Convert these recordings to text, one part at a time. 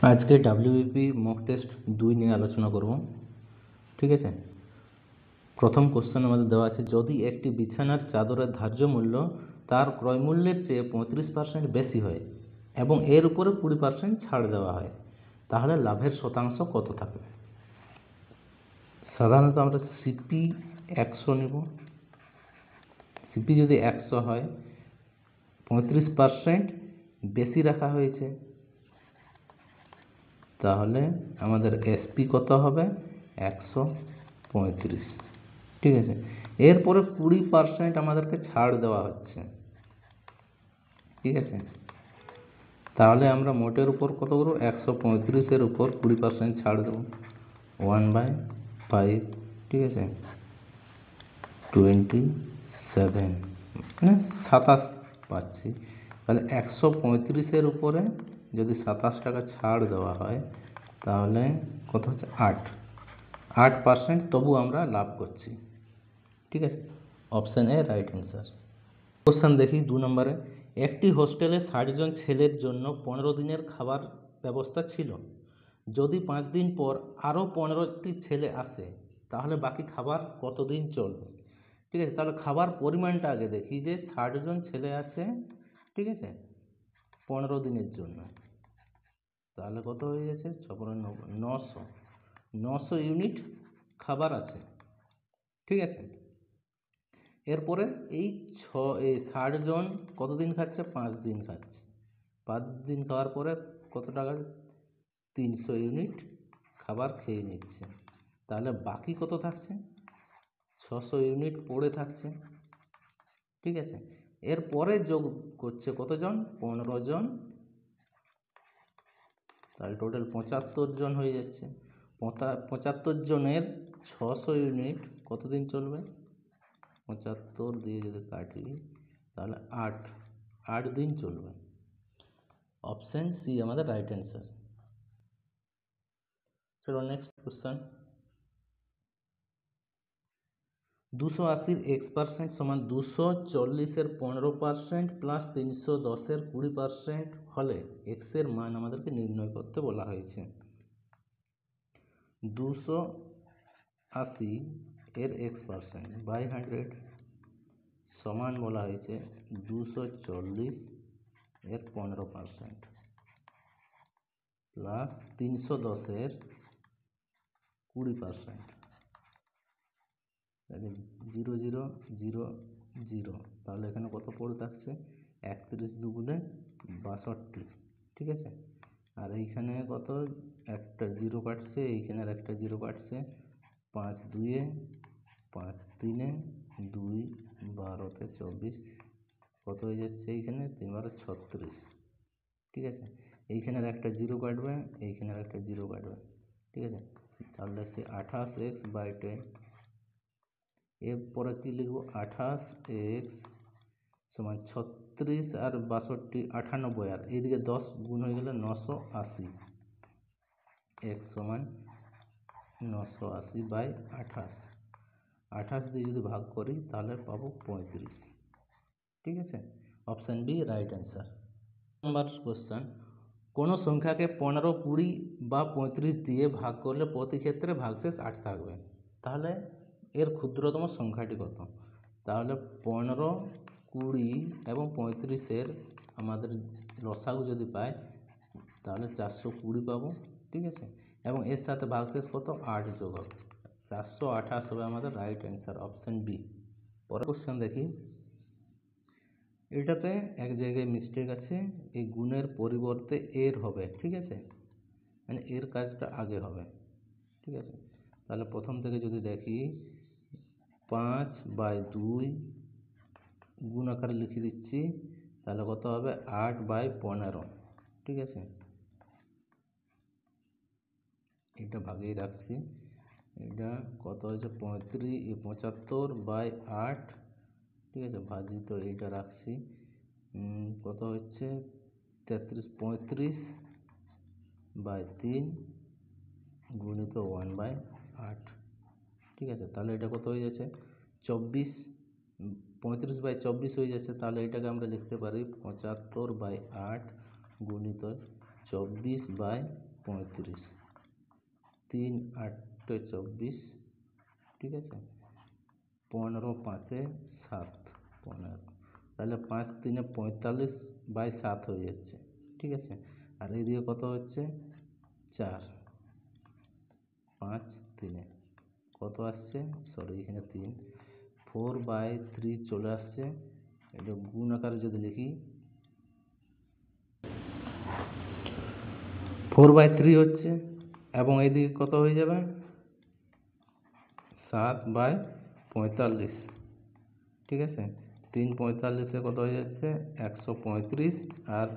আজকে WBP mock test 2 নিয়ে আলোচনা করব। ঠিক আছে, প্রথম কোশ্চেন আমাদের দেওয়া আছে, যদি একটি বিছানার চাদরের ধার্য মূল্য তার ক্রয় মূল্যের চেয়ে 35% বেশি হয় এবং এর উপরে 20% ছাড় দেওয়া হয়, তাহলে লাভের শতাংশ কত থাকবে? সাধারণত আমরা সিপি 100 নিব। সিপি যদি 100 হয়, 35% বেশি রাখা হয়েছে, তাহলে আমাদের এসপি কত হবে? 135। ঠিক আছে, এরপরে 20% আমাদেরকে ছাড় দেওয়া হচ্ছে। ঠিক আছে, তাহলে আমরা মোটের উপর কত করবো? 135-এর উপর 20% ছাড় দেবো, 1/5। ঠিক আছে, 27, মানে 27 পাচ্ছি। তাহলে 135-এর উপরে যদি 27 টাকা ছাড় দেওয়া হয়, তাহলে কত হচ্ছে? 8%। তবু আমরা লাভ করছি। ঠিক আছে, option A right answer. Question দেখি 2 নম্বরে, একটি হোস্টেলে 60 জন ছেলের জন্য 15 দিনের খাবার ব্যবস্থা ছিল। যদি 5 দিন পর আরও 15টি ছেলে আসে, তাহলে বাকি খাবার কতদিন চলবে? ঠিক আছে, তাহলে খাবার পরিমাণটা আগে দেখি, যে 60 জন ছেলে আছে, ঠিক আছে, 15 দিনের জন্য, তাহলে কত হয়ে গেছে? 900 ইউনিট খাবার আছে। ঠিক আছে, এরপরে এই 60 জন কতদিন খাচ্ছে? 5 দিন খাচ্ছে। 5 দিন খাওয়ার পরে কত টাকা? 300 ইউনিট খাবার খেয়ে নিচ্ছে। তাহলে বাকি কত থাকছে? 600 ইউনিট পড়ে থাকছে। ঠিক আছে, এরপরে যোগ করছে কতজন? 15 জন। তাহলে টোটাল 75 জন হয়ে যাচ্ছে। 75 জনের 600 ইউনিট কতদিন চলবে? 75 দিয়ে যদি কাটি, তাহলে 8 দিন চলবে। অপশন সি আমাদের রাইট অ্যান্সার। চলো নেক্সট কোশ্চেন। 280-এর x% সমান 240-এর 15% প্লাস 310-এর 20% হলে x এর মান আমাদেরকে নির্ণয় করতে বলা হয়েছে। 280-এর x% বাই 100 সমান বলা হয়েছে 240-এর 15% প্লাস 310-এর 20%। 0 0 0 0, তাহলে এখানে কত পড়ে থাকছে? 31 দুগুণে 62। ঠিক আছে, আর এইখানে কত? একটা জিরো কাটছে, এইখানে আর একটা জিরো কাটছে। 5 2-এ 5 3-এ 2 12-তে 24, কত হয়ে যাচ্ছে? এইখানে 3 12 36। ঠিক আছে, এইখানের একটা জিরো কাটবে, এইখানের একটা জিরো কাটবে। ঠিক আছে, তাহলে সে 28x/10। এরপরে কি লিখবো? 28x সমান 36 আর 62 98, আর এইদিকে 10 গুণ হয়ে গেলে 980। x সমান 980/28। 28 দিয়ে যদি ভাগ করি, তাহলে পাবো 35। ঠিক আছে, option B right answer. Number question, কোনো সংখ্যাকে 15, 20 বা 35 দিয়ে ভাগ করলে প্রতি ক্ষেত্রে ভাগশেষ 8 থাকবে, তাহলে এর ক্ষুদ্রতম সংখ্যাটি কত? তাহলে 15, 20 এবং 35-এর আমাদের লসাগু যদি পাই, তাহলে 420 পাবো। ঠিক আছে, এবং এর সাথে ভাগশেষ কত? 8 যোগ হবে, 428 হবে আমাদের রাইট অ্যান্সার, অপশান বি। পরের কোশ্চেন দেখি, এটাতে এক জায়গায় মিস্টেক আছে, এই গুণের পরিবর্তে এর হবে। ঠিক আছে, মানে এর কাজটা আগে হবে। ঠিক আছে, তাহলে প্রথম থেকে যদি দেখি, 5/2 গুণ আকারে লিখে দিচ্ছি, তাহলে কত হবে? 8/15। ঠিক আছে, এটা ভাগেই রাখছি। এটা কত হয়েছে? 75/8। ঠিক আছে, ভাজিত এইটা রাখছি, কত হচ্ছে? 35/3 গুণিত 1/8। ঠিক আছে, তাহলে এটা কত হয়ে যাচ্ছে? 24। 35/24 হয়ে যাচ্ছে, তাহলে এটাকে আমরা লিখতে পারি 75/8 গুণিত 24/8। 35, 3 8 24, ঠিক আছে, 15 5 7, 15, তাহলে 5 3 45/7 হয়ে যাচ্ছে, ঠিক আছে। আর এদিকে কত হচ্ছে 4, 5 3 কত আসছে, সরি এখানে 3, 4/3 চলে আসছে। এটা গুণ আকারে যদি লিখি 4/3 হচ্ছে, এবং এইদিকে কত হয়ে যাবে 7/45, ঠিক আছে। 3 45 কত হয়ে যাচ্ছে 135, আর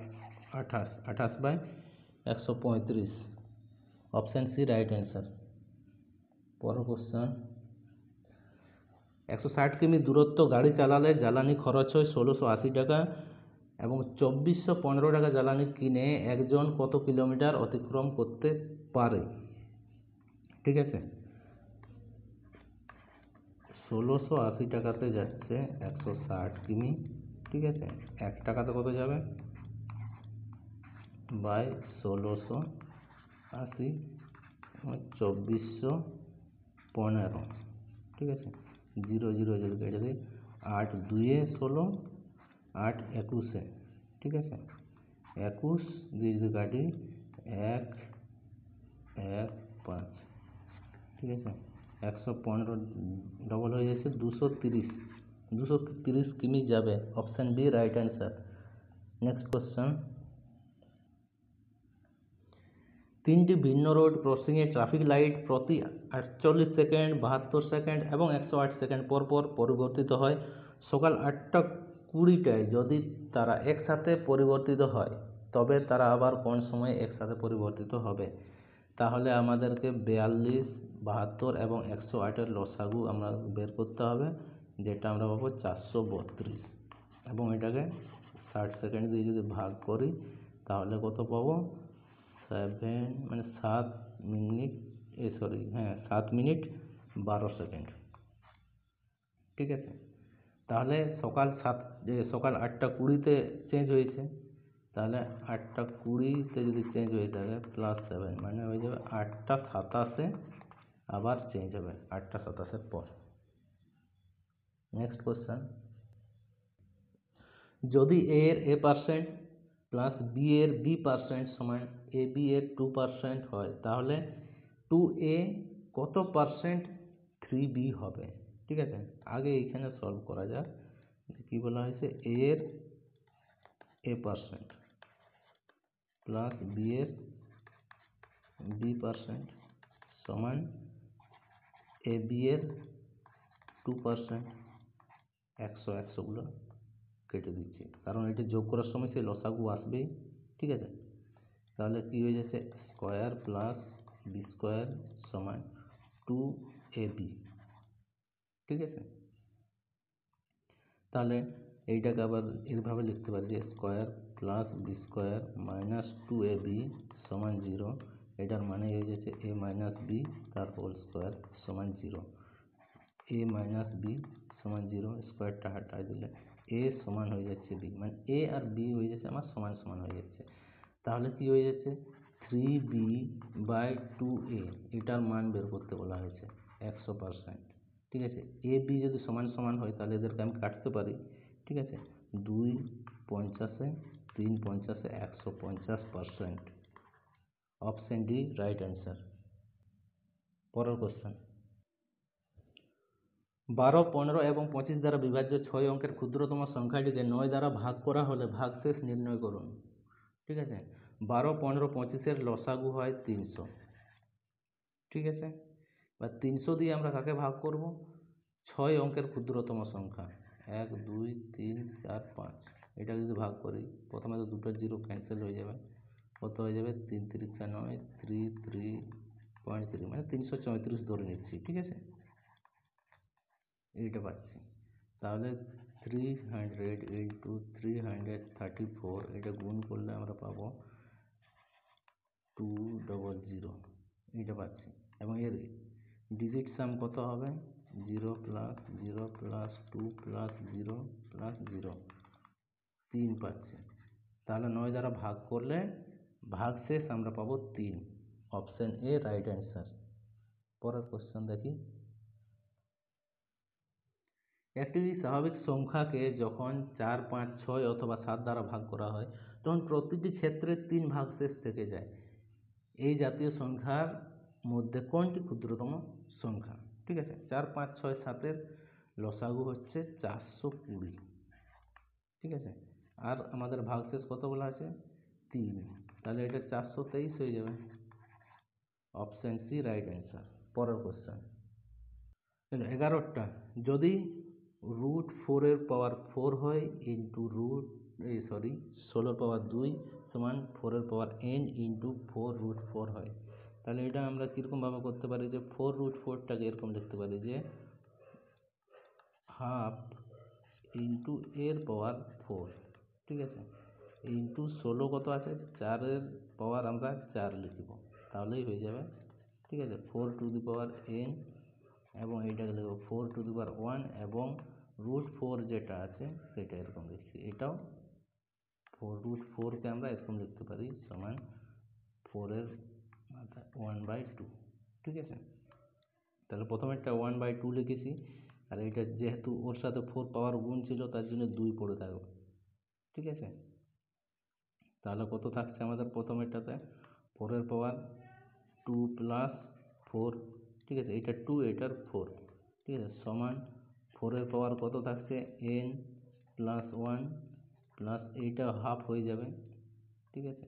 28/135, অপশান সি রাইট অ্যান্সার। পরের কোশ্চেন, 160 কিমি দূরত্ব গাড়ি চালালে জ্বালানি খরচ হয় 1680 টাকা এবং 2415 টাকা জ্বালানি কিনে একজন কত কিলোমিটার অতিক্রম করতে পারে, ঠিক আছে। 1680 টাকাতে যাচ্ছে 160 কিমি, ঠিক আছে। 1 টাকাতে কত যাবে বাই 1680 2415, ঠিক আছে। 0 0 0 কেটে দিই, 8 2 16, 8 21, ঠিক আছে। 21 দিয়ে যদি কাটি 1 1 5, ঠিক আছে। 115 ডবল হয়ে যাচ্ছে 230 কিমি যাবে, option B right answer. Next question, 3টি ভিন্ন রোড ক্রসিংয়ে ট্রাফিক লাইট প্রতি 48 সেকেন্ড, 72 সেকেন্ড এবং 108 সেকেন্ড পর পর পরিবর্তিত হয়। সকাল 8টা 20টায় যদি তারা একসাথে পরিবর্তিত হয় তবে তারা আবার কোন সময় একসাথে পরিবর্তিত হবে? তাহলে আমাদেরকে 42, 72 এবং 108-এর লসাগু আমরা বের করতে হবে, যেটা আমরা পাবো 432, এবং এটাকে 60 সেকেন্ড দিয়ে যদি ভাগ করি তাহলে কত পাবো 7 মিনিট 7 মিনিট 12 সেকেন্ড, ঠিক আছে। তাহলে সকাল 8টা 20-তে চেঞ্জ হয়েছে, তাহলে 8টা 20-তে যদি চেঞ্জ হয়ে থাকে +7 মানে হয়ে যাবে 8টা 27-এ আবার চেঞ্জ হবে, 8টা 27-এর পর। নেক্সট কোশ্চেন, যদি এ এর a% প্লাস বি এর b% সমান এ বি এর 2% হয় তাহলে 2a কত পার্সেন্ট 3b হবে, ঠিক আছে। আগে এইখানে সলভ করা যাক, কি বলা হয়েছে এ এর a% প্লাস বি এর b% সমান এ বি এর 2%, 100 কেটে দিচ্ছি কারণ এটি যোগ করার সময় সেই লসাগু আসবেই, ঠিক আছে। তাহলে কি হয়ে যাচ্ছে স্কোয়ার প্লাস বি স্কোয়ার সমান 2ab, ঠিক আছে। তাহলে এইটাকে আবার এইভাবে লিখতে পারি যে square plus B square minus 2ab সমান 0, এটার মানে হয়ে যাচ্ছে a মাইনাস বি তার হোল স্কোয়ার সমান 0, a মাইনাস বি সমান 0, স্কোয়ারটা হাটাই দিলে a সমান হয়ে যাচ্ছে b, মানে a আর b হয়ে যাচ্ছে আমার সমান সমান হয়ে যাচ্ছে। তাহলে কি হয়ে যাচ্ছে 3b/2a, এটার মান বের করতে বলা হয়েছে 100%, ঠিক আছে। এ বি যদি সমান সমান হয় তাহলে এদেরকে আমি কাটতে পারি, ঠিক আছে। 2 50-এ 3 50-এ 150%, অপশান ডি রাইট অ্যান্সার। পরের কোশ্চেন, 12, 15 এবং 25 দ্বারা বিভাজ্য 6 অঙ্কের ক্ষুদ্রতম সংখ্যাটিকে 9 দ্বারা ভাগ করা হলে ভাগশেষ নির্ণয় করুন, ঠিক আছে। 12, 15, 25-এর লসাগু হয় 300, ঠিক আছে। বা 300 দিয়ে আমরা কাকে ভাগ করব 6 অঙ্কের ক্ষুদ্রতম সংখ্যা 1 2 3 4 5, এটা যদি ভাগ করি প্রথমে তো দুটো জিরো ক্যান্সেল হয়ে যাবে, কত হয়ে যাবে 3 3 9 3 মানে 334 ধরে নিচ্ছি, ঠিক আছে। এইটা পাচ্ছি, তাহলে 300 ইন্টু 334, এটা গুণ করলে আমরা পাবো 200, এইটা পাচ্ছি। এবং এর ডিজিট সাম কত হবে 0 প্লাস 0 প্লাস 2 প্লাস 0 প্লাস 0, 3 পাচ্ছি। তাহলে 9 দ্বারা ভাগ করলে ভাগশেষ আমরা পাবো 3, অপশন এ রাইট অ্যান্সার। পরের কোশ্চেন দেখি, একটি স্বাভাবিক সংখ্যাকে যখন 4, 5, 6 অথবা 7 দ্বারা ভাগ করা হয় তখন প্রতিটি ক্ষেত্রে 3 ভাগশেষ থেকে যায়। এই জাতীয় সংখ্যার মধ্যে কোনটি ক্ষুদ্রতম সংখ্যা? ঠিক আছে, 4, 5, 6, 7-এর লসাগু হচ্ছে 420। ঠিক আছে, আর আমাদের ভাগশেষ কত বলা আছে? 3, তাহলে এটা 423 হয়ে যাবে। Option C right answer. পরের কোশ্চেন, 11টা যদি √4 পাওয়ার 4 হয় ইন্টু 16 পাওয়ার 2 সমান 4 পাওয়ার n ইন্টু 4√4 হয়, তাহলে এটা আমরা কীরকমভাবে করতে পারি যে 4√4টাকে এরকম লিখতে পারি যে হাফ ইন্টু এর পাওয়ার 4, ঠিক আছে, ইন্টু 16 কত আছে? 4-এর পাওয়ার আমরা 4 লিখব, তাহলেই হয়ে যাবে। ঠিক আছে, 4n এবং এইটাকে লিখব 4 এবং √4 যেটা আছে সেটা এরকম লিখছি, এটাও 4√4কে আমরা এরকম লিখতে পারি সমান 4-এর মাথায় 1/2। ঠিক আছে, তাহলে প্রথমেরটা 1/2 লিখেছি, আর এটা যেহেতু ওর সাথে 4 পাওয়ার গুণ ছিল তার জন্য 2 পড়ে থাকবে। ঠিক আছে, তাহলে কত থাকছে আমাদের প্রথমেরটাতে? 4-এর পাওয়ার 2 প্লাস 4, ঠিক আছে, এটা 2 এটার 4, ঠিক আছে, সমান 4-এর পাওয়ার কত থাকছে? n প্লাস 1 প্লাস এইটা হাফ হয়ে যাবে। ঠিক আছে,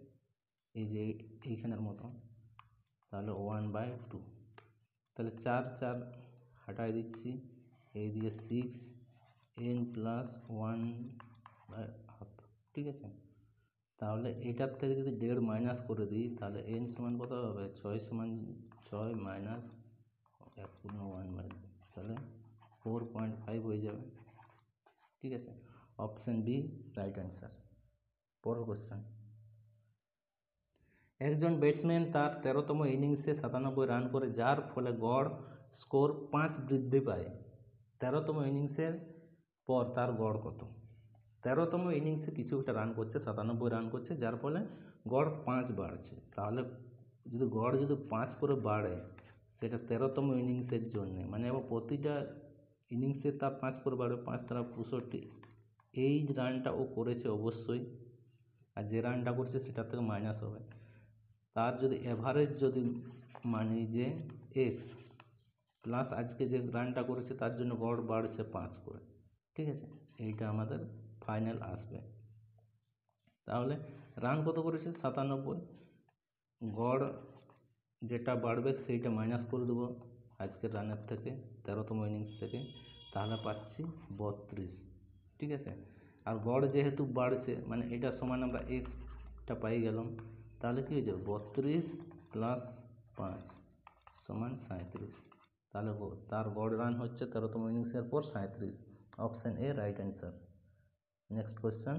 এই যে এইখানের মতো, তাহলে 1/2, তাহলে 4 হাটাই দিচ্ছি, এই দিকে 6n প্লাস 1/2। ঠিক আছে, তাহলে এটার থেকে যদি 1.5 মাইনাস করে দিই তাহলে n সমান কত হবে? 6 মাইনাস 1/2, তাহলে 4.5 হয়ে যাবে। ঠিক আছে, অপশান বি রাইট অ্যান্সার। পরের কোশ্চেন, একজন ব্যাটসম্যান তার 13তম ইনিংসে 97 রান করে যার ফলে গড় স্কোর 5 বৃদ্ধি পায়। 13তম ইনিংসের পর তার গড় কত? 13তম ইনিংসে কিছু একটা রান করছে, 97 রান করছে, যার ফলে গড় 5 বাড়ছে। তাহলে যদি গড় 5 করে বাড়ে সেটা 13তম ইনিংসের জন্যে, মানে প্রতিটা ইনিংসে তার 5 করে বাড়বে, 5 দ্বারা 65। এই রানটা ও করেছে অবশ্যই, আর যে রানটা করছে সেটার থেকে মাইনাস হবে। তার যদি অ্যাভারেজ যদি মানি যে এক্স প্লাস আজকে যে রানটা করেছে তার জন্য গড় বাড়ছে 5 করে। ঠিক আছে, এইটা আমাদের ফাইনাল আসবে। তাহলে রান কত করেছে? 97, গড় যেটা বাড়বে সেইটা মাইনাস করে দেবো আজকের রানের থেকে, 13তম ইনিংস থেকে, তাহলে পাচ্ছি 32। ঠিক আছে, আর গড় যেহেতু বাড়ছে মানে এটা সমান আমরা এক্সটা পাই গেলাম, তাহলে কী হয়ে যাবে? 32 প্লাস 5 সমান 37। তাহলে তার গড় রান হচ্ছে 13তম ইনিংসের পর 37। Option A right answer. Next question,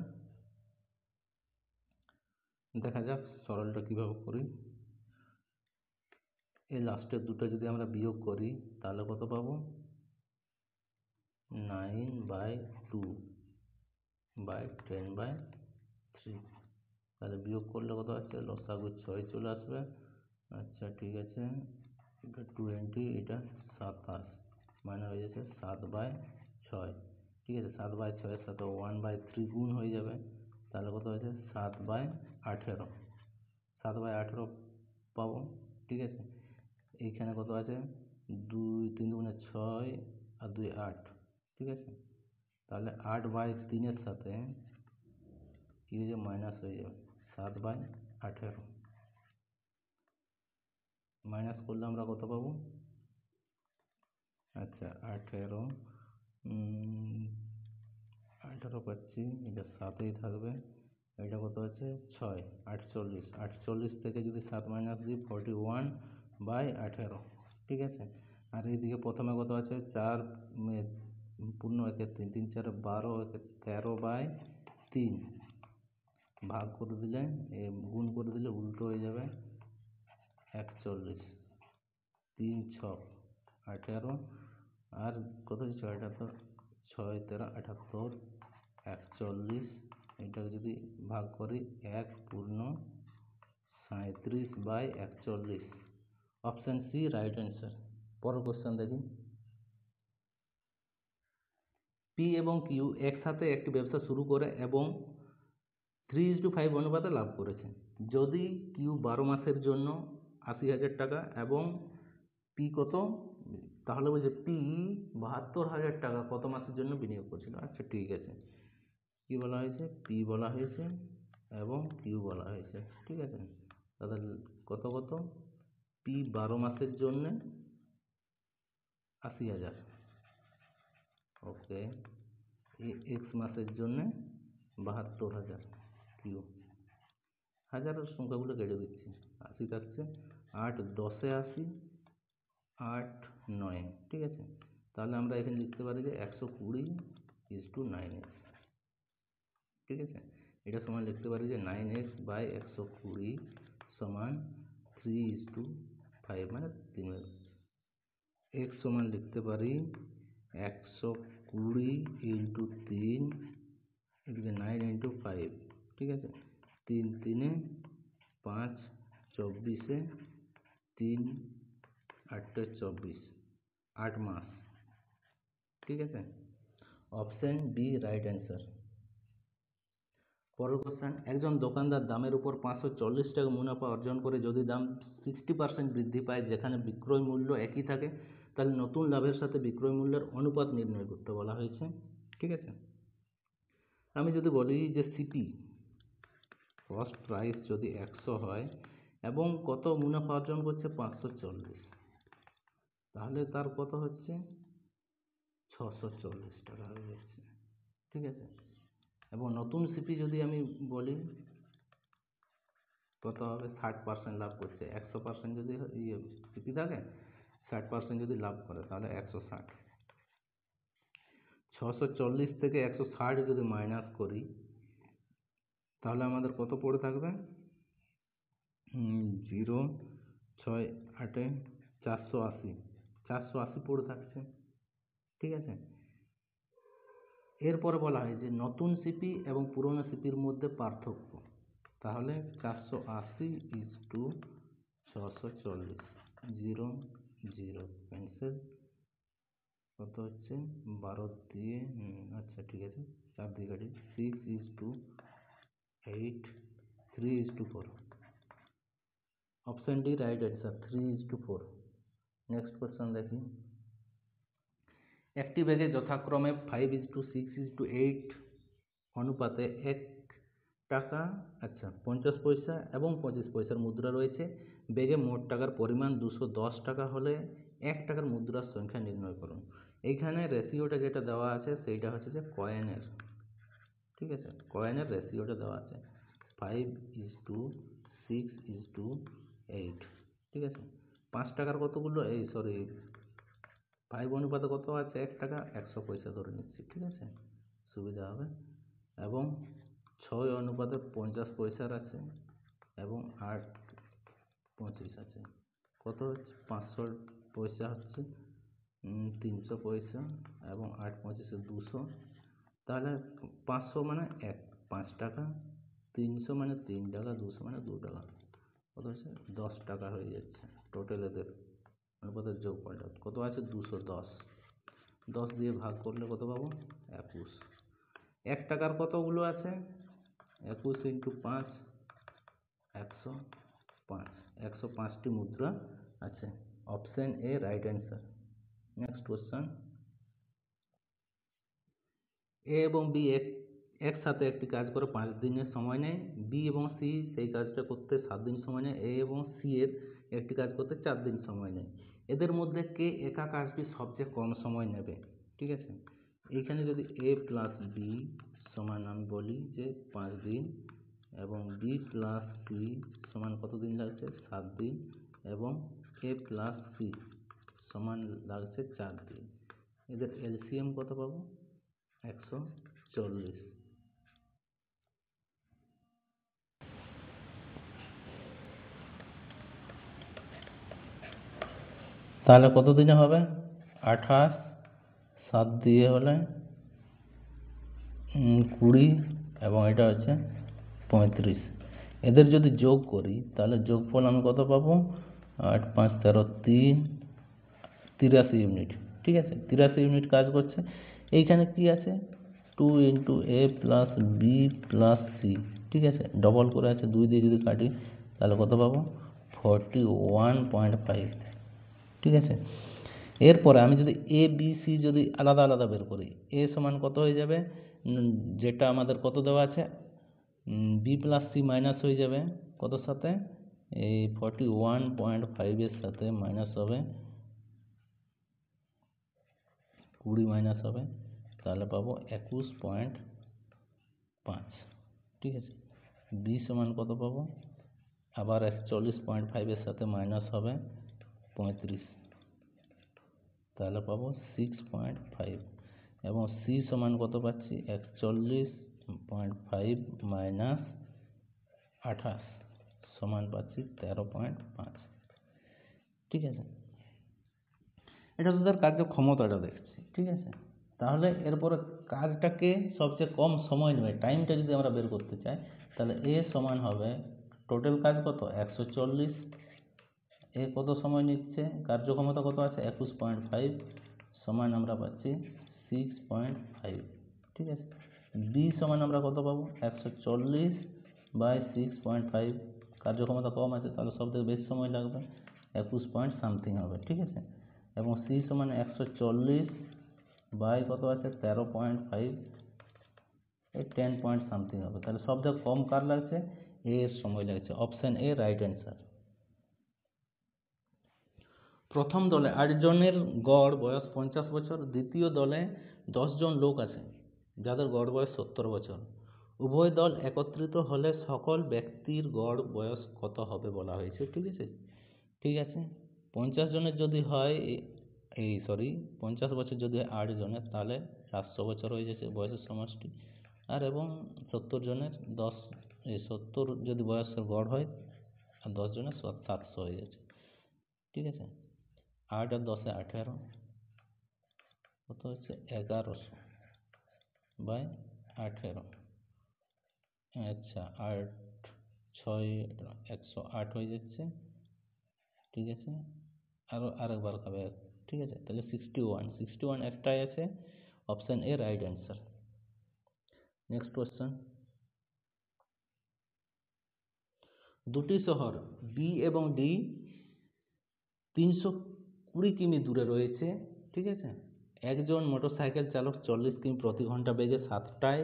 দেখা যাক সরলটা কীভাবে করি। এই লাস্টের দুটো যদি আমরা বিয়োগ করি তাহলে কত পাবো? 9/2/10/3। তাহলে বিয়োগ করলে কত আছে? লসাগু 6 চলে আসবে। আচ্ছা ঠিক আছে, এটা 20, এটা 27, মানে হয়ে যাচ্ছে 7/6। ঠিক আছে, 7/6-এর সাথে 1/3 গুণ হয়ে যাবে, তাহলে কত হয়েছে? 7/18। 7/18 পাবো। ঠিক আছে, এইখানে কত আছে? 2 3 2 6 আর 2 8। ঠিক আছে, তাহলে 8/3-এর সাথে কী হয়ে যাবে? মাইনাস হয়ে যাবে 7/18। মাইনাস করলে আমরা কত পাবো? আচ্ছা 18 পাচ্ছি, এটা 7-এই থাকবে, এটা কত আছে? 6 48। 48 থেকে যদি 7 মাইনাস দিই 41/18। ঠিক আছে, আর এইদিকে প্রথমে কত আছে? 4 পূর্ণ 1-এ 3, 3 4 12, 1-এ 13/3 ভাগ করে দিলে গুণ করে দিলে উল্টো হয়ে যাবে 41। 3 6 18, আর কত? 6 18, 6 13 78, 41। এটাকে যদি ভাগ করি 1/7, 37/41, অপশান সি রাইট অ্যান্সার। পরের কোশ্চেন দেখি, পি এবং কিউ একসাথে একটি ব্যবসা শুরু করে এবং 3:5 অনুপাতে লাভ করেছে। যদি কিউ 12 মাসের জন্য 80,000 টাকা এবং পি কত, তাহলে বলছে পি 72,000 টাকা কত মাসের জন্য বিনিয়োগ করছিল। আচ্ছা ঠিক আছে, কি বলা হয়েছে, পি বলা হয়েছে এবং কিউ বলা হয়েছে, ঠিক আছে। তাদের কত কত, পি 12 মাসের জন্যে 80,000, ওকে, এক্স মাসের জন্যে 72,000, কিউ হাজারের সংখ্যাগুলো কেটে দিচ্ছি, 80 থাকছে, 8 10-এ 80, 8 9, ঠিক আছে। তাহলে আমরা এখানে লিখতে পারি যে 120:9x, ঠিক আছে। এটা সমান লিখতে পারি যে 9x/120 সমান 3:5, মানে 3। x সমান লিখতে পারি 120 × 3, এদিকে 9 × 5, ঠিক আছে। 3 3-এ 5, 24-এ 3 8-এ 24, 8 মাস, ঠিক আছে। Option B right answer. পরের কোশ্চেন, একজন দোকানদার দামের উপর 540 টাকা মুনাফা অর্জন করে যদি দাম 60% বৃদ্ধি পায়, যেখানে বিক্রয় মূল্য একই থাকে, তাহলে নতুন লাভের সাথে বিক্রয় মূল্যের অনুপাত নির্ণয় করতে বলা হয়েছে, ঠিক আছে। আমি যদি বলি যে সিপি কস্ট প্রাইস যদি 100 হয় এবং কত মুনাফা অর্জন করছে 540, তাহলে তার কত হচ্ছে 640 টাকা হয়ে যাচ্ছে, ঠিক আছে। এবং নতুন সিপি যদি আমি বলি কত হবে, 60% লাভ করছে, 100% যদি সিপি থাকে 60% যদি লাভ করে তাহলে 160। 640 থেকে 160 যদি মাইনাস করি তাহলে আমাদের কত পড়ে থাকবে, 0 6 8 480 পড়ে থাকছে, ঠিক আছে। এরপরে বলা হয় যে নতুন সিপি এবং পুরনো সিপির মধ্যে পার্থক্য, তাহলে 480:640, 0 0 ক্যান্সেল, কত হচ্ছে 12 দিয়ে, আচ্ছা ঠিক আছে, 4 দিয়ে কাটি, 6:8, 3:4, option D right answer, 3:4। Next question দেখি, একটি ব্যাগে যথাক্রমে 5:6:8 অনুপাতে 1 টাকা, আচ্ছা 50 পয়সা এবং 25 পয়সার মুদ্রা রয়েছে। ব্যাগে মোট টাকার পরিমাণ 210 টাকা হলে 1 টাকার মুদ্রার সংখ্যা নির্ণয় করুন। এইখানে রেশিওটা যেটা দেওয়া আছে সেইটা হচ্ছে যে কয়েনের, ঠিক আছে, কয়েনের রেশিওটা দেওয়া আছে 5:6:8, ঠিক আছে। 5 টাকার কতগুলো, 5 অনুপাতে কত আছে 1 টাকা, 100 পয়সা ধরে নিচ্ছি, ঠিক আছে, সুবিধা হবে। এবং 6 অনুপাতে 50 পয়সার আছে এবং 8 25 আছে, কত হচ্ছে 500 পয়সা হচ্ছে 300 পয়সা এবং 8 25-এ 200, তাহলে 500 মানে 5 টাকা, 300 মানে 3 টাকা, 200 মানে 2 টাকা, কত হচ্ছে 10 টাকা হয়ে যাচ্ছে। টোটাল এদের অনুপাতের যোগফলটা কত আছে 210, 10 দিয়ে ভাগ করলে কত পাবো 21। 1 টাকার কতগুলো আছে, 21 × 5, 105, 105টি মুদ্রা আছে, option A right answer. Next question, A এবং বি একসাথে একটি কাজ করে 5 দিনের সময় নেয়, বি এবং সি সেই কাজটা করতে 7 দিন সময় নেয়, এ এবং সি এর একটি কাজ করতে 4 দিন সময় নেয়। এদের মধ্যে কে একা কাজটি সবচেয়ে কম সময় নেবে, ঠিক আছে। এইখানে যদি এ প্লাস বি সমান আমি বলি যে 5 দিন এবং বি প্লাস সি সমান কত দিন লাগছে 7 দিন এবং এ প্লাস সি সমান লাগছে 4 দিন, এদের এলসিএম কত পাবো 140। তাহলে কত দিনে হবে 28, 7 দিয়ে হলে 20 এবং এটা হচ্ছে 35। এদের যদি যোগ করি তাহলে যোগফল আমি কত পাবো? 8 5 13 3, 83 ইউনিট। ঠিক আছে, 83 ইউনিট কাজ করছে। এইখানে কি আছে? 2 × a plus B plus C. ঠিক আছে, ডবল করে আছে, 2 দিয়ে যদি কাটি তাহলে কত পাবো? 41.5। ঠিক আছে, এরপরে আমি যদি এ বি সি যদি আলাদা আলাদা বের করি, এ সমান কত হয়ে যাবে? যেটা আমাদের কত দেওয়া আছে, বি প্লাস সি মাইনাস হয়ে যাবে কতর সাথে? এই 41.5 সাথে মাইনাস হবে 20 মাইনাস হবে, তাহলে পাবো 21.5। ঠিক আছে, বি সমান কত পাবো? আবার 41.5 সাথে মাইনাস হবে 35, তাহলে পাবো 6.5। এবং সি সমান কত পাচ্ছি? 41.5 মাইনাস 28 সমান পাচ্ছি 13.5। ঠিক আছে, এটা তো তার কার্যক্ষমতাটা দেখছি। ঠিক আছে, তাহলে এরপরে কাজটাকে সবচেয়ে কম সময় নেবে, টাইমটা যদি আমরা বের করতে চাই, তাহলে এ সমান হবে টোটাল কাজ কত? 140। এ কত সময় নিচ্ছে? কার্যক্ষমতা কত আছে? 21.5 সমান আমরা পাচ্ছি 6.5। ঠিক আছে, বি সমান আমরা কত পাবো? 140/6.5। কার্যক্ষমতা কম আছে, তাহলে সব থেকে বেশি সময় লাগবে, 21 পয়েন্ট সামথিং হবে। ঠিক আছে, এবং সি সমান 140 বাই কত আছে? 13.5, এই 10 পয়েন্ট সামথিং হবে। তাহলে সব থেকে কম কার লাগছে? এ এর সময় লাগছে। Option A right answer. প্রথম দলে 8 জনের গড় বয়স 50 বছর, দ্বিতীয় দলে 10 জন লোক আছে যাদের গড় বয়স 70 বছর। উভয় দল একত্রিত হলে সকল ব্যক্তির গড় বয়স কত হবে বলা হয়েছে। ঠিক আছে, ঠিক আছে, 50 জনের যদি হয়, 50 বছর যদি হয় 8 জনের, তাহলে 700 বছর হয়ে যাচ্ছে বয়সের সমষ্টি। আর এবং 70 জনের 70 যদি বয়সের গড় হয় আর 10 জনের 700 হয়ে যাচ্ছে। ঠিক আছে, 8 আর 10 18, কত হচ্ছে? 1100/18। আচ্ছা, 8 6 108 হয়ে যাচ্ছে। ঠিক আছে, আরেকবার খাবে। ঠিক আছে, তাহলে 61 একটাই আছে। Option A right answer. Next question, দুটি শহর বি এবং ডি 320 কিমি দূরে রয়েছে। ঠিক আছে, একজন মোটরসাইকেল চালক 40 কিমি প্রতি ঘন্টা বেগে 7টায়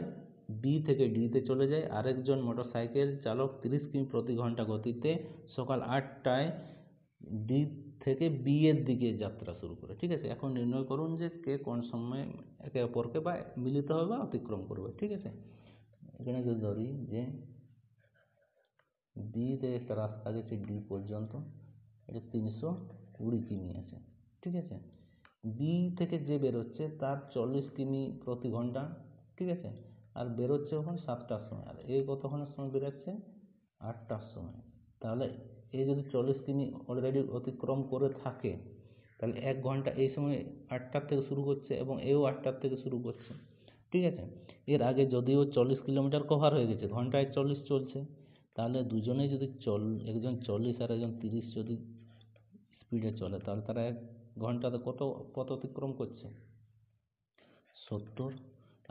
বি থেকে ডিতে চলে যায়, আরেকজন মোটরসাইকেল চালক 30 কিমি প্রতি ঘন্টা গতিতে সকাল 8টায় ডি থেকে বি এর দিকে যাত্রা শুরু করে। ঠিক আছে, এখন নির্ণয় করুন যে কে কোন সময় একে অপরকে বা মিলিত হবে বা অতিক্রম করবে। ঠিক আছে, এখানে যদি ধরি যে বি থেকে একটা রাস্তা গেছে ডি পর্যন্ত, এটা 320 কিমি আছে। ঠিক আছে, বি থেকে যে বেরোচ্ছে তার 40 কিমি প্রতি ঘন্টা। ঠিক আছে, আর বেরোচ্ছে ওখানে 7টার সময়, আর এ কতক্ষণের সময় বেরোচ্ছে? 8টার সময়। তাহলে এ যদি 40 কিমি অলরেডি অতিক্রম করে থাকে, তাহলে 1 ঘন্টা এই সময় 8টার থেকে শুরু করছে এবং এও 8টার থেকে শুরু করছে। ঠিক আছে, এর আগে যদিও 40 কিলোমিটার কভার হয়ে গেছে, ঘন্টায় 40 চলছে, তাহলে দুজনেই যদি একজন 40 আর একজন 30 যদি স্পিডে চলে, তাহলে তারা 1 ঘন্টাতে কত পথ অতিক্রম করছে? 70।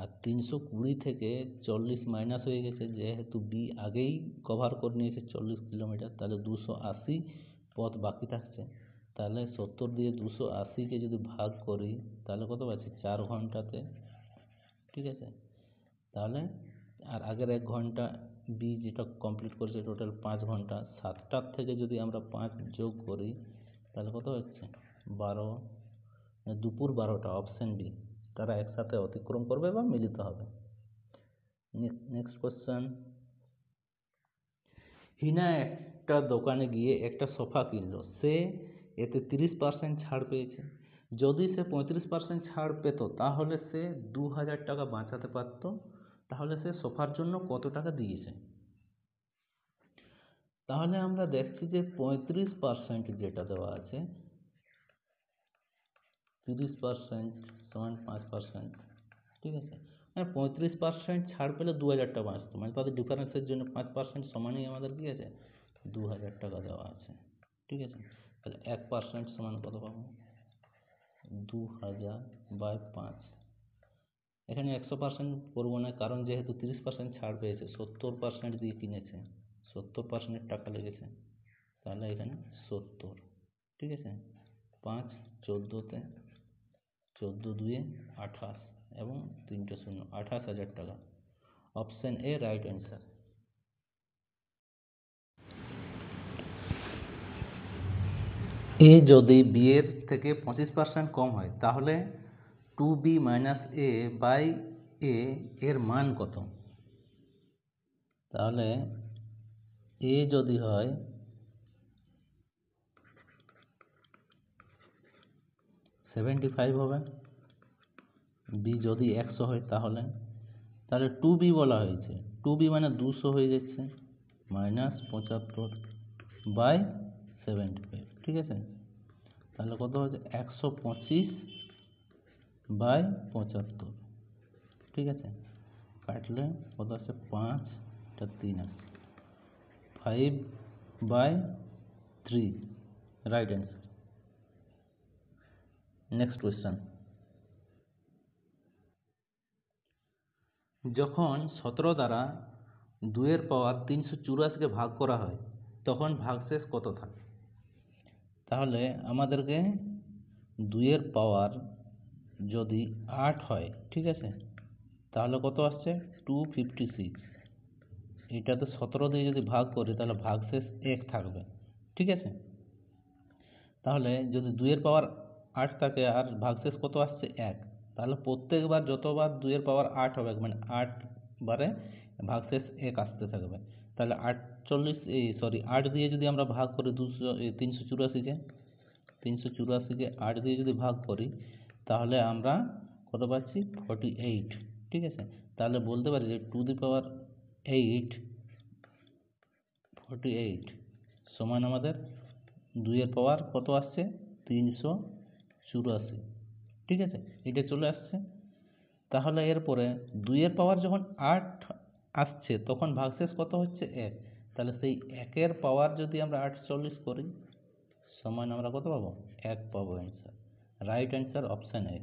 আর 320 থেকে 40 মাইনাস হয়ে গেছে, যেহেতু বি আগেই কভার করে নিয়েছে 40 কিলোমিটার, তাহলে 280 পথ বাকি থাকছে। তাহলে 70 দিয়ে 280কে যদি ভাগ করি তাহলে কত পাচ্ছি? 4 ঘন্টাতে। ঠিক আছে, তাহলে আর আগের 1 ঘন্টা বি যেটা কমপ্লিট করেছে, টোটাল 5 ঘন্টা। 7টার থেকে যদি আমরা 5 যোগ করি তাহলে কত হচ্ছে? 12, দুপুর 12টা। অপশান বি, তারা একসাথে অতিক্রম করবে বা মিলিত হবে। নেক্সট কোয়েশ্চেন, হিনা একটা দোকানে গিয়ে একটা সোফা কিনলো, সে এতে 30% ছাড় পেয়েছে। যদি সে 35% ছাড় পেত তাহলে সে 2000 টাকা বাঁচাতে পারত। তাহলে সে সোফার জন্য কত টাকা দিয়েছে? তাহলে আমরা দেখছি যে 35% যেটা দেওয়া আছে, 30% সমান 5%। ঠিক আছে, মানে 35% ছাড় পেলে 2000 টাকা আসতো, মানে তাদের ডিফারেন্সের জন্য 5% সমানই আমাদের কি আছে 2000 টাকা দেওয়া আছে। ঠিক আছে, তাহলে 1% সমান কত পাবো 2000/5। এখানে 100% করবো না, কারণ যেহেতু 30% ছাড় পেয়েছে, 70% দিয়ে কিনেছে, 70% টাকা লেগেছে, তাহলে এখানে 70। ঠিক আছে, 5 14তে 14 2 28 এবং 3টে 0, 28,000 টাকা। Option A right answer. A যদি বি এর থেকে 25% কম হয় তাহলে 2b - a/a এর মান কত? তাহলে এ যদি হয় 75 হবে, বি যদি 100 হয় তাহলে 2b বলা হয়েছে, 2b মানে 200 হয়ে যাচ্ছে, -75/75। ঠিক আছে, তাহলে কত হচ্ছে 125/75। ঠিক আছে, কাটলে কত আছে 5, 3 আছে, 5/3 রাইট অ্যান্সার। নেক্সট কোয়েশ্চেন, যখন 17 দ্বারা 2 পাওয়ার 384কে ভাগ করা হয় তখন ভাগশেষ কত থাকে? তাহলে আমাদেরকে 2 পাওয়ার যদি 8 হয়, ঠিক আছে, তাহলে কত আসছে 256। এটাতে 17 দিয়ে যদি ভাগ করি তাহলে ভাগশেষ 1 থাকবে। ঠিক আছে, তাহলে যদি 2 পাওয়ার 8 থাকে আর ভাগশেষ কত আসছে 1, তাহলে প্রত্যেকবার যতবার 2 পাওয়ার 8 হবে মানে 8 বারে ভাগশেষ 1 আসতে থাকবে। তাহলে 8 দিয়ে যদি আমরা ভাগ করি 384কে 8 দিয়ে যদি ভাগ করি তাহলে আমরা কত পাচ্ছি 48। ঠিক আছে, তাহলে বলতে পারি যে 48 সমান আমাদের 2 পাওয়ার কত আসছে 384। ঠিক আছে, এটা চলে আসছে। তাহলে এরপরে 2 পাওয়ার যখন 8 আসছে তখন ভাগশেষ কত হচ্ছে 1, তাহলে সেই 1 পাওয়ার যদি আমরা 48 করি সমান আমরা কত পাবো 1 পাবো। Answer right answer option A.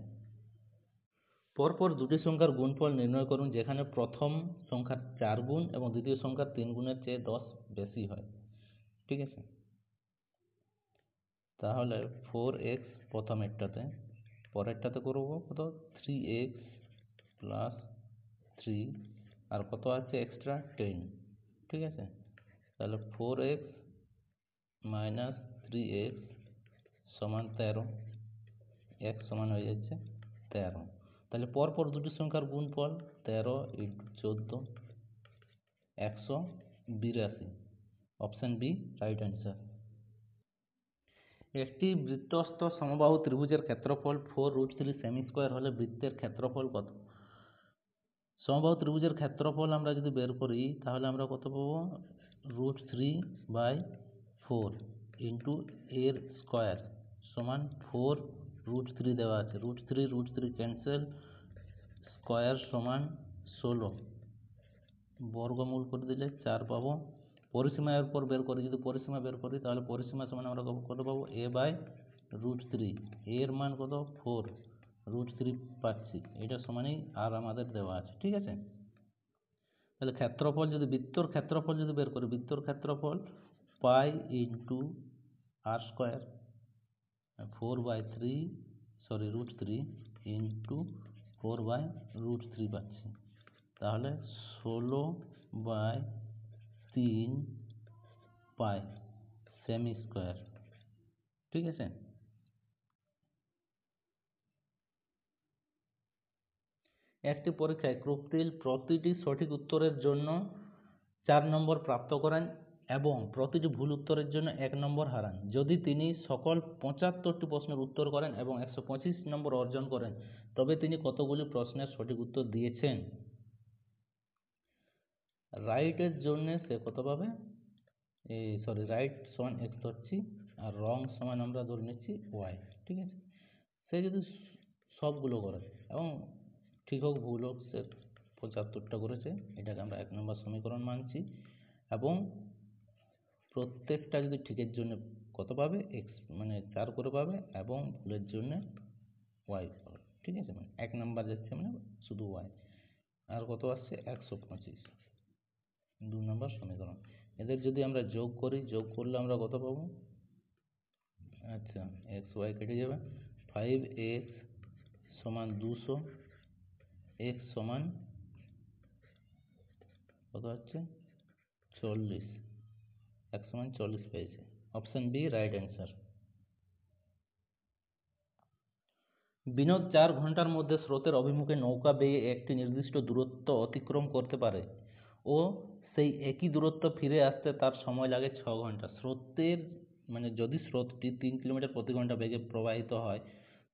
পরপর দুটি সংখ্যার গুণফল নির্ণয় করুন যেখানে প্রথম সংখ্যার 4 গুণ এবং দ্বিতীয় সংখ্যার 3 গুণের চেয়ে 10 বেশি হয়। ঠিক আছে, তাহলে 4x প্রথমেরটাতে, পরেরটাতে করবো কত 3x প্লাস 3 আর কত আছে এক্সট্রা 10। ঠিক আছে, তাহলে 4x মাইনাস 3x সমান 13, x সমান হয়ে যাচ্ছে 13। তাহলে পরপর দুটি সংখ্যার গুণফল 13 × 14 182। Option B right answer. একটি বৃত্তস্থ সমবাহু ত্রিভুজের ক্ষেত্রফল 4√3 সেমি স্কোয়ার হলে বৃত্তের ক্ষেত্রফল কত? সমবাহু ত্রিভুজের ক্ষেত্রফল আমরা যদি বের করি তাহলে আমরা কত পাবো √3/4 ইন্টু এর স্কোয়ার সমান 4√3 দেওয়া আছে, √3 ক্যান্সেল, স্কোয়ার সমান 16, বর্গমূল করে দিলে 4 পাবো। পরিসীমার উপর বের করি, যদি পরিসীমা বের করি তাহলে পরিসীমা সমান আমরা কত পাবো a/√3, এর মান কত 4√3 পাচ্ছি, এটা সমানই আর আমাদের দেওয়া আছে। ঠিক আছে, তাহলে ক্ষেত্রফল যদি বৃত্তর ক্ষেত্রফল যদি বের করি, বৃত্তর ক্ষেত্রফল পাই ইন্টু আর স্কোয়ার 4/3 ইন্টু 4/√3 পাচ্ছি, তাহলে 16/3 পাই সেমি স্কোয়ার। ঠিক আছে, একটি পরীক্ষায় কৃত্রিল প্রতিটি সঠিক উত্তরের জন্য 4 নম্বর প্রাপ্ত করেন এবং প্রতিটি ভুল উত্তরের জন্য 1 নম্বর হারান। যদি তিনি সকল 75টি প্রশ্নের উত্তর করেন এবং 125 নম্বর অর্জন করেন তবে তিনি কতগুলি প্রশ্নের সঠিক উত্তর দিয়েছেন? রাইটের জন্য সে কত পাবে, রাইট সমান x ধরছি আর রং সমান আমরা ধরে নিচ্ছি y। ঠিক আছে, সে যদি সবগুলো করে এবং ঠিক হোক ভুল হোক সে 75টা করেছে, এটাকে আমরা 1 নম্বর সমীকরণ মানছি। এবং প্রত্যেকটা যদি ঠিকের জন্য কত পাবে, এক্স মানে 4 করে পাবে, এবং ভুলের জন্য ওয়াই পাবে। ঠিক আছে, মানে 1 নাম্বার যাচ্ছে মানে শুধু ওয়াই। আর কত আসছে 125, 2 নম্বর সমীকরণ। এদের যদি আমরা যোগ করি, যোগ করলে আমরা কত পাবো, আচ্ছা এক্স ওয়াই কেটে যাবে, 5x সমান 200, এক্স সমান কত হচ্ছে 40, এক সমান 40 পেয়েছে। Option B right answer. Binod 4 ঘন্টার মধ্যে স্রোতের অভিমুখে নৌকা বেয়ে একটি নির্দিষ্ট দূরত্ব অতিক্রম করতে পারে ও সেই একই দূরত্ব ফিরে আসতে তার সময় লাগে 6 ঘন্টা। স্রোতের মানে যদি স্রোতটি 3 কিলোমিটার প্রতি ঘন্টা বেগে প্রবাহিত হয়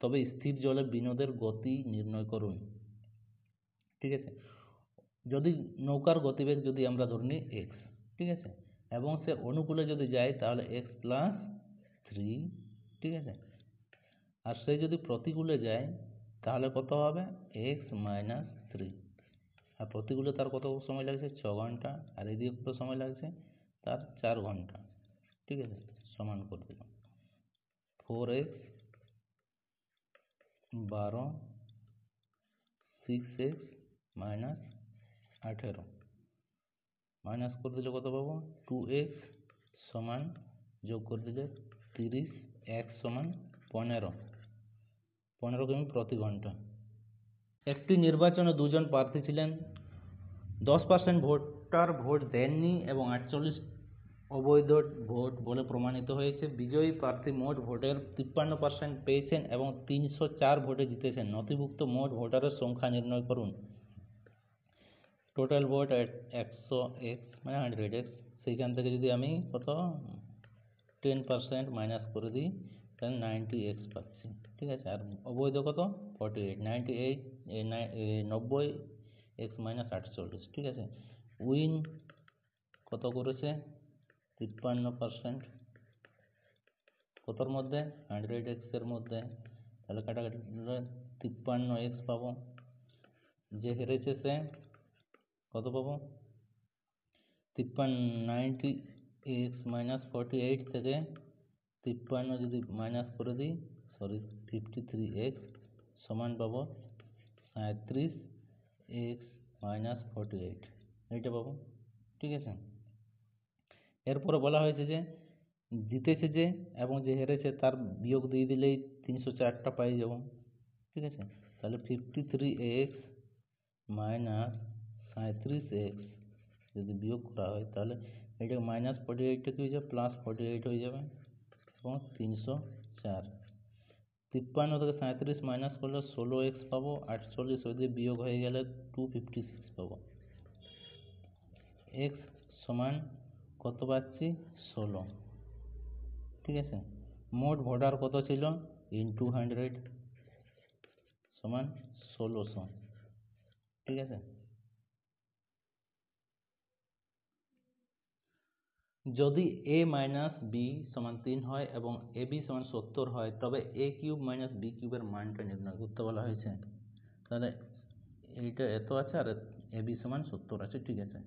তবে স্থির জলে বিনোদের গতি নির্ণয় করুন। ঠিক আছে, যদি নৌকার গতিবেগ যদি আমরা ধরে নিই এক্স, ঠিক আছে, এবং সে অনুকূলে যদি যায় তাহলে এক্স প্লাস 3, ঠিক আছে, আর সে যদি প্রতিকূলে যায় তাহলে কত হবে এক্স মাইনাস 3, আর প্রতিকূলে তার কত সময় লাগছে 6 ঘন্টা, আর এদিকে কত সময় লাগছে তার 4 ঘন্টা। ঠিক আছে, সমান করে দিলাম 4x 12 6x মাইনাস 18, মাইনাস করে দিলে কত পাবো 2x সমান, যোগ করে দিলে 30, x সমান 15 কিমি প্রতি ঘন্টা। একটি নির্বাচনে দুজন প্রার্থী ছিলেন, 10% ভোটার ভোট দেননি এবং 48 অবৈধ ভোট বলে প্রমাণিত হয়েছে। বিজয়ী প্রার্থী মোট ভোটের 53% পেয়েছেন এবং 304 ভোটে জিতেছেন। নথিভুক্ত মোট ভোটারের সংখ্যা নির্ণয় করুন। টোটাল ভোট 100x মানে 100x, সেইখান থেকে যদি আমি কত 10% মাইনাস করে দিই তাহলে 90x পাচ্ছি। ঠিক আছে, আর অবৈধ কত 48, 90x মাইনাস 48। ঠিক আছে, উইন কত করেছে 53%, কতর মধ্যে 100x এর মধ্যে, তাহলে কাটাকাটি 53x পাবো। যে হেরেছে সে কত পাবো 90x মাইনাস 48 থেকে 53 যদি মাইনাস করে দিই 53x সমান পাবো 37x মাইনাস 48, এইটা পাবো। ঠিক আছে, এরপরে বলা হয়েছে যে জিতেছে যে এবং যে হেরেছে তার বিয়োগ দিয়ে দিলেই 304টা পাই যাব। ঠিক আছে, তাহলে 53x মাইনাস 37x যদি বিয়োগ করা হয় তাহলে এটা মাইনাস 48টা কি হয়ে যাবে প্লাস 48 হয়ে যাবে এবং 304। 53 থেকে 37 মাইনাস করলে 16x পাবো, 48 ওই দিয়ে বিয়োগ হয়ে গেলে 256 পাবো। x সমান কত পাচ্ছি 16। ঠিক আছে, মোট ভোটার কত ছিল ইন্টু 100 সমান 1600। ঠিক আছে, যদি a মাইনাস বি সমান 3 হয় এবং এ বি সমান 70 হয় তবে a কিউব মাইনাস বি কিউবের মানটা নির্ণয় করতে বলা হয়েছে। তাহলে এইটা এত আছে আর এ বি সমান 70 আছে। ঠিক আছে,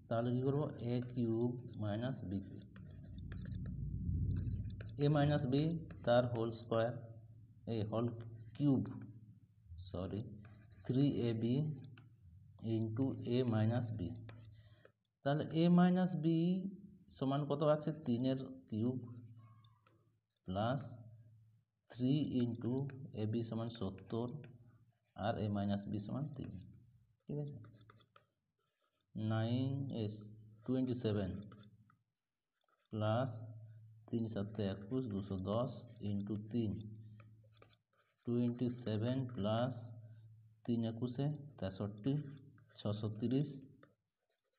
তাহলে কী করবো a cube minus B cube, a minus B তার হোল স্কোয়ার, এই whole cube 3ab into a minus B. তাহলে a মাইনাস বি সমান কত আছে 3 cube plus 3 into A B সমান 70 আর a মাইনাস বি সমান 3। ঠিক আছে, 27 প্লাস 3 7 21 210 ইন্টু 3, 27 প্লাস 3 21 63 630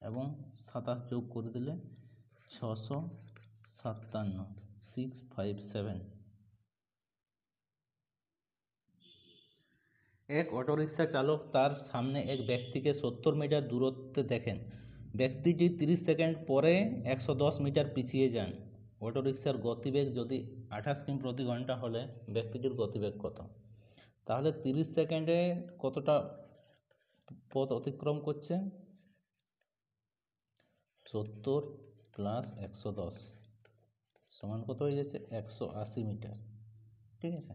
এবং 27 যোগ করে দিলে 657 657। এক অটোরিকশা চালক তার সামনে এক ব্যক্তিকে 70 মিটার দূরত্বে দেখেন। ব্যক্তিটি 30 সেকেন্ড পরে 110 মিটার পিছিয়ে যান। অটোরিকশার গতিবেগ যদি 28 কিমি প্রতি ঘন্টা হলে ব্যক্তিটির গতিবেগ কত? তাহলে 30 সেকেন্ডে কতটা পথ অতিক্রম করছে? 70 প্লাস 110 সমান কত হয়ে যাচ্ছে? 180 মিটার। ঠিক আছে,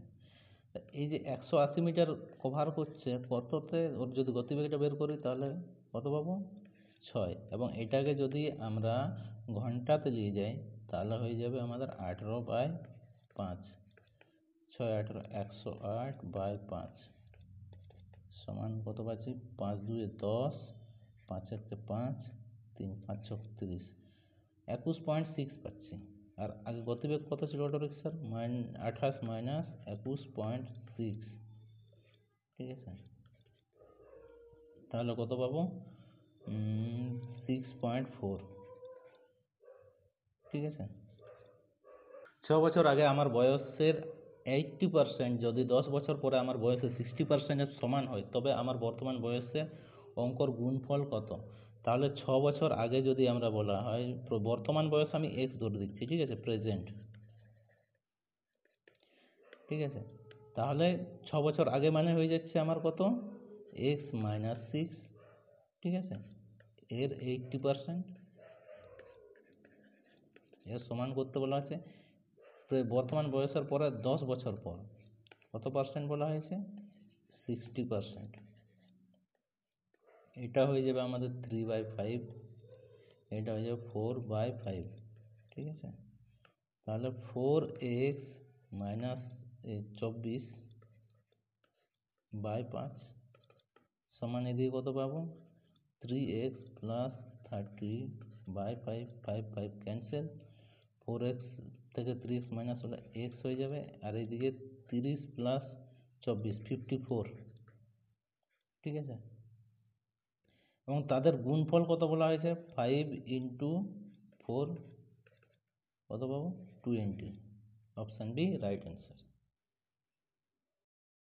তা এই যে 180 মিটার কভার করছে কততে, ওর যদি গতিবেগটা বের করি তাহলে কত পাবো? 6। এবং এটাকে যদি আমরা ঘন্টাতে নিয়ে যাই তাহলে হয়ে যাবে আমাদের 18/5। 6 18 108/5 সমান কত পাচ্ছি? 5 2 10, 5 1 5, 3 5 6 30, 21.6 পাচ্ছি। আর আগে গতিবেগ কত ছিল অটো রিক্সার? 28 মাইনাস 21.6। ঠিক আছে, তাহলে কত পাবো? 6.4। ঠিক আছে, 6 বছর আগে আমার বয়সের 80% যদি 10 বছর পরে আমার বয়সের 60%-এর সমান হয় তবে আমার বর্তমান বয়সে অঙ্কর গুণফল কত? তাহলে 6 বছর আগে যদি আমরা বলা হয়, বর্তমান বয়স আমি এক্স ধরে দিচ্ছি, ঠিক আছে, প্রেজেন্ট। ঠিক আছে, তাহলে 6 বছর আগে মানে হয়ে যাচ্ছে আমার কত? X minus 6। ঠিক আছে, এর 80% এর সমান করতে বলা আছে বর্তমান বয়সের পরে 10 বছর পর কত পার্সেন্ট বলা হয়েছে? 60%। এটা হয়ে যাবে আমাদের 3/5, এটা হয়ে যাবে 4/5। ঠিক আছে, তাহলে 4x মাইনাস 24/5 সমান এদিকে কত পাবো? 3x প্লাস 30/5, 5 5 ক্যান্সেল, 4x থেকে 3x মাইনাস হলে x হয়ে যাবে, আর এইদিকে 30 প্লাস 24 54। ঠিক আছে, এবং তাদের গুণফল কত বলা হয়েছে? 5 ইন্টু 4 কত পাবো? 20। Option B right answer.